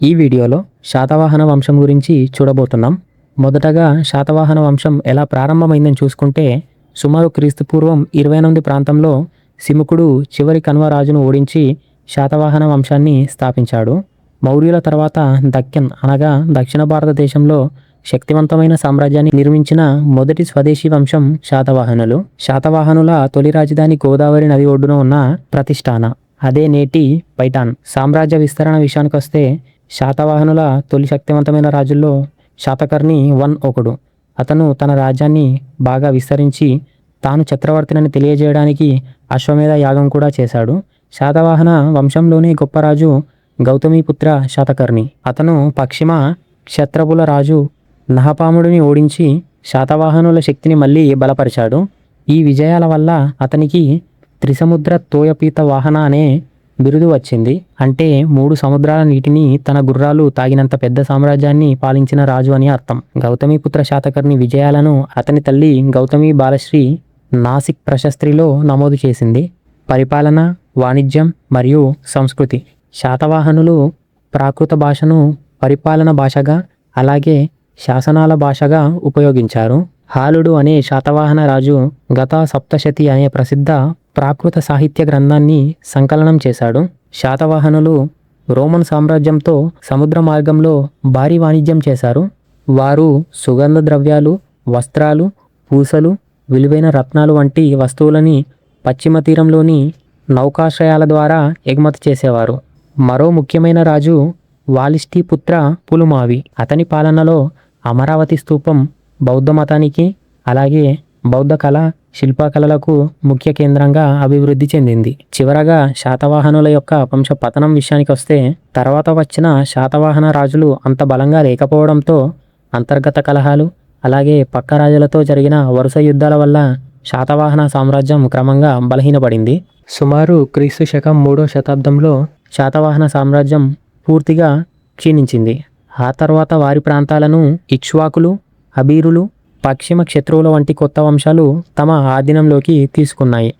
ఈ వీడియోలో శాతవాహన వంశం గురించి చూడబోతున్నాం. మొదటగా శాతవాహన వంశం ఎలా ప్రారంభమైందని చూసుకుంటే సుమారు క్రీస్తుపూర్వం 28 ప్రాంతంలో సిముకుడు చివరి కన్వ రాజును ఓడించి శాతవాహన వంశాన్ని స్థాపించాడు. మౌర్యుల తర్వాత దక్కన్ అనగా దక్షిణ భారతదేశంలో శక్తివంతమైన సామ్రాజ్యాన్ని నిర్మించిన మొదటి స్వదేశీ వంశం శాతవాహనులు. శాతవాహనుల తొలి రాజధాని గోదావరి నది ఒడ్డున ఉన్న ప్రతిష్టాన, అదే నేటి పైఠాన్. సామ్రాజ్య విస్తరణ విషయానికొస్తే శాతవాహనుల తొలి శక్తివంతమైన రాజుల్లో శాతకర్ణి ఒకడు. అతను తన రాజ్యాన్ని బాగా విస్తరించి తాను చక్రవర్తినని తెలియజేయడానికి అశ్వమేధ యాగం కూడా చేశాడు. శాతవాహన వంశంలోని గొప్ప రాజు గౌతమిపుత్ర శాతకర్ణి. అతను పశ్చిమ క్షత్రపుల రాజు నహపాముడిని ఓడించి శాతవాహనుల శక్తిని మళ్ళీ బలపరిచాడు. ఈ విజయాల వల్ల అతనికి త్రిసముద్ర తోయపీత వాహన అనే బిరుదు వచ్చింది. అంటే 3 సముద్రాల నీటిని తన గుర్రాలు తాగినంత పెద్ద సామ్రాజ్యాన్ని పాలించిన రాజు అని అర్థం. గౌతమిపుత్ర శాతకర్ణి విజయాలను అతని తల్లి గౌతమి బాలశ్రీ నాసిక్ ప్రశస్త్రిలో నమోదు చేసింది. పరిపాలన, వాణిజ్యం మరియు సంస్కృతి. శాతవాహనులు ప్రాకృత భాషను పరిపాలన భాషగా అలాగే శాసనాల భాషగా ఉపయోగించారు. హాలుడు అనే శాతవాహన రాజు గత సప్తశతి అనే ప్రసిద్ధ ప్రాకృత సాహిత్య గ్రంథాన్ని సంకలనం చేశాడు. శాతవాహనులు రోమన్ సామ్రాజ్యంతో సముద్ర మార్గంలో భారీ వాణిజ్యం చేశారు. వారు సుగంధ ద్రవ్యాలు, వస్త్రాలు, పూసలు, విలువైన రత్నాలు వంటి వస్తువులని పశ్చిమ తీరంలోని నౌకాశ్రయాల ద్వారా ఎగుమతి చేసేవారు. మరో ముఖ్యమైన రాజు వాలిష్ఠీపుత్ర పులుమావి. అతని పాలనలో అమరావతి స్తూపం బౌద్ధ మతానికి అలాగే బౌద్ధ కళ, శిల్పకళలకు ముఖ్య కేంద్రంగా అభివృద్ధి చెందింది. చివరగా శాతవాహనుల యొక్క వంశ పతనం విషయానికి వస్తే తర్వాత వచ్చిన శాతవాహన రాజులు అంత బలంగా లేకపోవడంతో అంతర్గత కలహాలు అలాగే పక్క రాజులతో జరిగిన వరుస యుద్ధాల వల్ల శాతవాహన సామ్రాజ్యం క్రమంగా బలహీనపడింది. సుమారు క్రీస్తు శకం 3వ శతాబ్దంలో శాతవాహన సామ్రాజ్యం పూర్తిగా క్షీణించింది. ఆ తర్వాత వారి ప్రాంతాలను ఇక్ష్వాకులు, అబీరులు, పశ్చిమ క్షత్రువుల వంటి కొత్త వంశాలు తమ ఆధీనంలోకి తీసుకున్నాయి.